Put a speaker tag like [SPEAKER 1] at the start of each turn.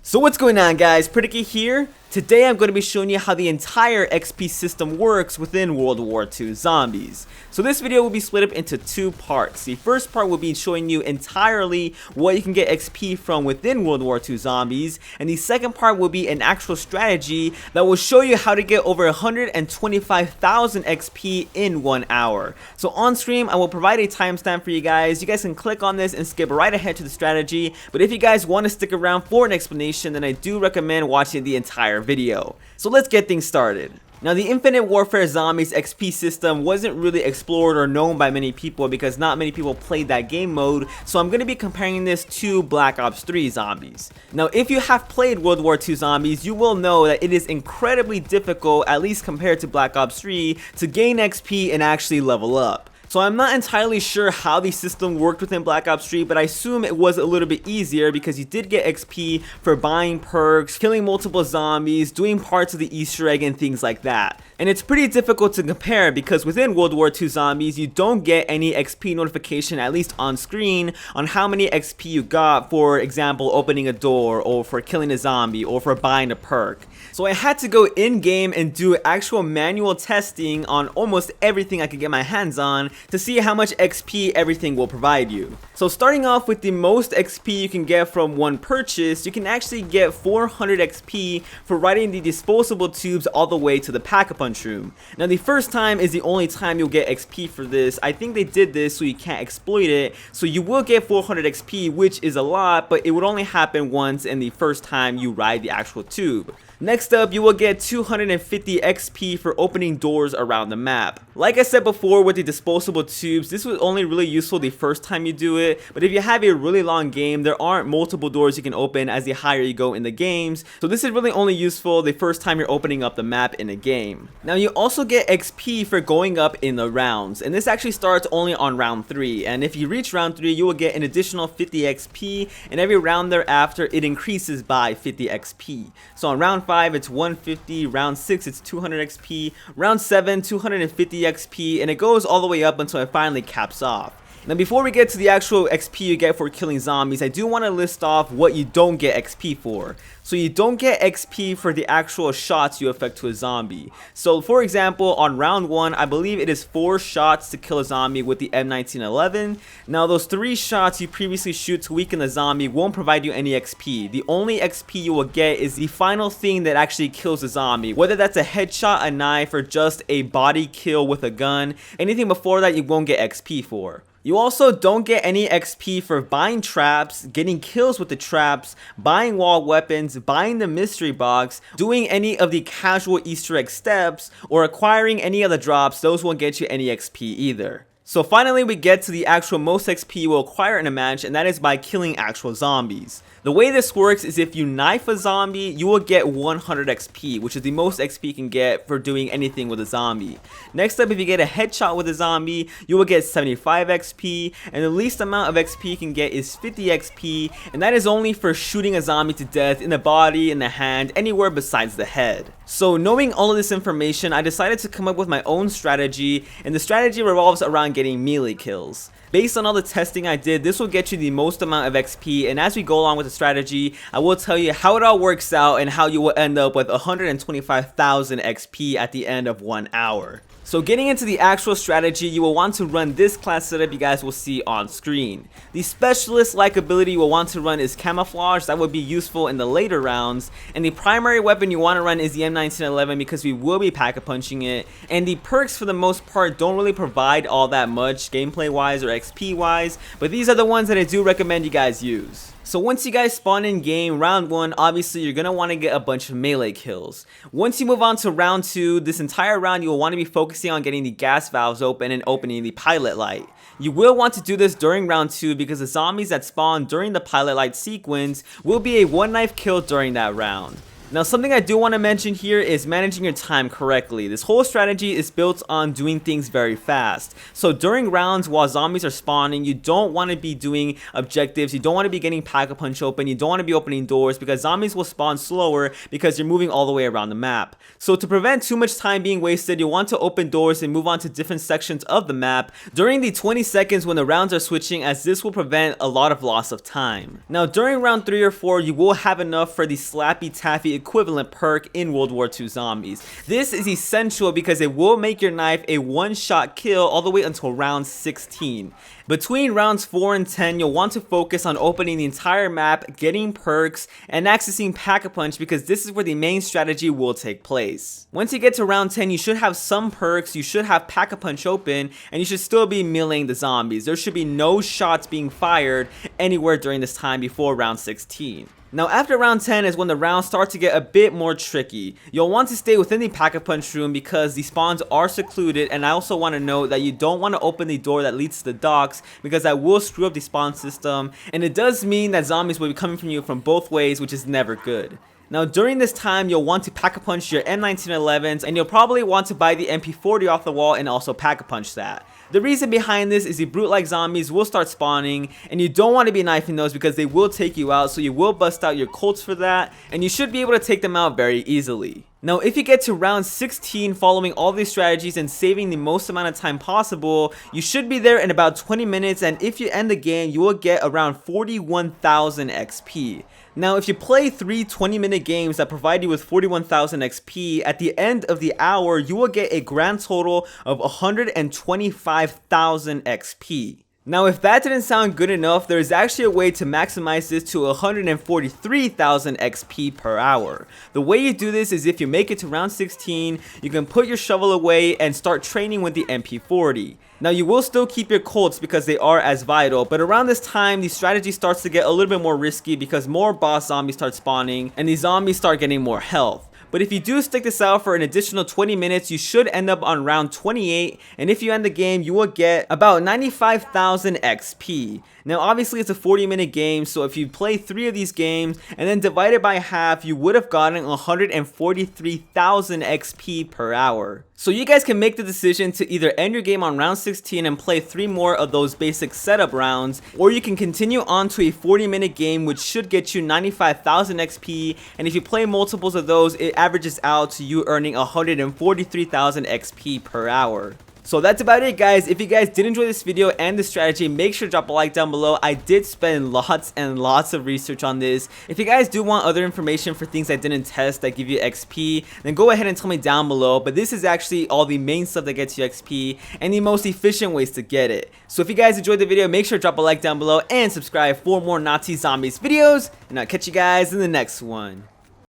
[SPEAKER 1] So what's going on, guys? Pretty here. Today I'm going to be showing you how the entire XP system works within World War II Zombies. So this video will be split up into two parts. The first part will be showing you entirely what you can get XP from within World War II Zombies, and the second part will be an actual strategy that will show you how to get over 125,000 XP in 1 hour. So on stream I will provide a timestamp for you guys. You guys can click on this and skip right ahead to the strategy, but if you guys want to stick around for an explanation, then I do recommend watching the entire video. So let's get things started. Now, the Infinite Warfare Zombies XP system wasn't really explored or known by many people because not many people played that game mode, so I'm going to be comparing this to Black Ops 3 Zombies. Now, if you have played World War II Zombies, you will know that it is incredibly difficult, at least compared to Black Ops 3, to gain XP and actually level up. So I'm not entirely sure how the system worked within Black Ops 3, but I assume it was a little bit easier because you did get XP for buying perks, killing multiple zombies, doing parts of the Easter egg and things like that. And it's pretty difficult to compare because within World War II Zombies, you don't get any XP notification, at least on screen, on how many XP you got, for example, opening a door, or for killing a zombie, or for buying a perk. So I had to go in-game and do actual manual testing on almost everything I could get my hands on to see how much XP everything will provide you. So starting off with the most XP you can get from one purchase, you can actually get 400 XP for riding the disposable tubes all the way to the Pack-a-Punch room. Now, the first time is the only time you'll get XP for this. I think they did this so you can't exploit it, so you will get 400 XP, which is a lot, but it would only happen once in the first time you ride the actual tube. Next up, you will get 250 XP for opening doors around the map. Like I said before with the disposable tubes, this was only really useful the first time you do it, but if you have a really long game, there aren't multiple doors you can open as the higher you go in the games, so this is really only useful the first time you're opening up the map in a game. Now, you also get XP for going up in the rounds, and this actually starts only on round 3, and if you reach round 3, you will get an additional 50 XP, and every round thereafter it increases by 50 XP. So on round 5 it's 150, round 6 it's 200 XP, round 7 250 XP, and it goes all the way up until it finally caps off. Now, before we get to the actual XP you get for killing zombies, I do want to list off what you don't get XP for. So you don't get XP for the actual shots you affect to a zombie. So for example, on round 1, I believe it is 4 shots to kill a zombie with the M1911. Now, those 3 shots you previously shoot to weaken the zombie won't provide you any XP. The only XP you will get is the final thing that actually kills the zombie, whether that's a headshot, a knife, or just a body kill with a gun. Anything before that you won't get XP for. You also don't get any XP for buying traps, getting kills with the traps, buying wall weapons, buying the mystery box, doing any of the casual Easter egg steps, or acquiring any of the drops. Those won't get you any XP either. So finally we get to the actual most XP you will acquire in a match, and that is by killing actual zombies. The way this works is if you knife a zombie, you will get 100 XP, which is the most XP you can get for doing anything with a zombie. Next up, if you get a headshot with a zombie, you will get 75 XP, and the least amount of XP you can get is 50 XP, and that is only for shooting a zombie to death in the body, in the hand, anywhere besides the head. So knowing all of this information, I decided to come up with my own strategy, and the strategy revolves around getting melee kills. Based on all the testing I did, this will get you the most amount of XP, and as we go along with the strategy, I will tell you how it all works out and how you will end up with 125,000 XP at the end of 1 hour. So getting into the actual strategy, you will want to run this class setup you guys will see on screen. The specialist-like ability you will want to run is camouflage. That would be useful in the later rounds. And the primary weapon you want to run is the M1911 because we will be pack-a-punching it. And the perks for the most part don't really provide all that much gameplay-wise or XP-wise, but these are the ones that I do recommend you guys use. So once you guys spawn in game, round 1, obviously you're going to want to get a bunch of melee kills. Once you move on to round 2, this entire round you will want to be focusing on getting the gas valves open and opening the pilot light. You will want to do this during round 2 because the zombies that spawn during the pilot light sequence will be a one knife kill during that round. Now, something I do want to mention here is managing your time correctly. This whole strategy is built on doing things very fast. So during rounds while zombies are spawning, you don't want to be doing objectives, you don't want to be getting pack-a-punch open, you don't want to be opening doors because zombies will spawn slower because you're moving all the way around the map. So to prevent too much time being wasted, you want to open doors and move on to different sections of the map during the 20 seconds when the rounds are switching, as this will prevent a lot of loss of time. Now during round 3 or 4, you will have enough for the Slappy Taffy equivalent perk in World War II Zombies. This is essential because it will make your knife a one-shot kill all the way until round 16. Between rounds 4 and 10, you'll want to focus on opening the entire map, getting perks, and accessing Pack-a-Punch because this is where the main strategy will take place. Once you get to round 10, you should have some perks, you should have Pack-a-Punch open, and you should still be meleeing the zombies. There should be no shots being fired anywhere during this time before round 16. Now after round 10 is when the rounds start to get a bit more tricky. You'll want to stay within the Pack-a-Punch room because the spawns are secluded, and I also want to note that you don't want to open the door that leads to the docks because that will screw up the spawn system, and it does mean that zombies will be coming from you from both ways, which is never good. Now during this time, you'll want to Pack-a-Punch your M1911s, and you'll probably want to buy the MP40 off the wall and also Pack-a-Punch that. The reason behind this is the brute-like zombies will start spawning, and you don't want to be knifing those because they will take you out, so you will bust out your Colts for that, and you should be able to take them out very easily. Now if you get to round 16 following all these strategies and saving the most amount of time possible, you should be there in about 20 minutes, and if you end the game, you will get around 41,000 XP. Now if you play 3 20-minute games that provide you with 41,000 XP, at the end of the hour you will get a grand total of 125,000 XP. Now if that didn't sound good enough, there is actually a way to maximize this to 143,000 XP per hour. The way you do this is if you make it to round 16, you can put your shovel away and start training with the MP40. Now you will still keep your Colts because they are as vital, but around this time the strategy starts to get a little bit more risky because more boss zombies start spawning and the zombies start getting more health. But if you do stick this out for an additional 20 minutes, you should end up on round 28, and if you end the game, you will get about 95,000 XP. Now obviously it's a 40-minute game, so if you play 3 of these games and then divide it by half, you would have gotten 143,000 XP per hour. So you guys can make the decision to either end your game on round 16 and play 3 more of those basic setup rounds, or you can continue on to a 40-minute game which should get you 95,000 XP, and if you play multiples of those, it averages out to you earning 143,000 XP per hour. So that's about it, guys. If you guys did enjoy this video and the strategy, make sure to drop a like down below. I did spend lots and lots of research on this. If you guys do want other information for things I didn't test that give you XP, then go ahead and tell me down below. But this is actually all the main stuff that gets you XP and the most efficient ways to get it. So if you guys enjoyed the video, make sure to drop a like down below and subscribe for more Nazi Zombies videos. And I'll catch you guys in the next one.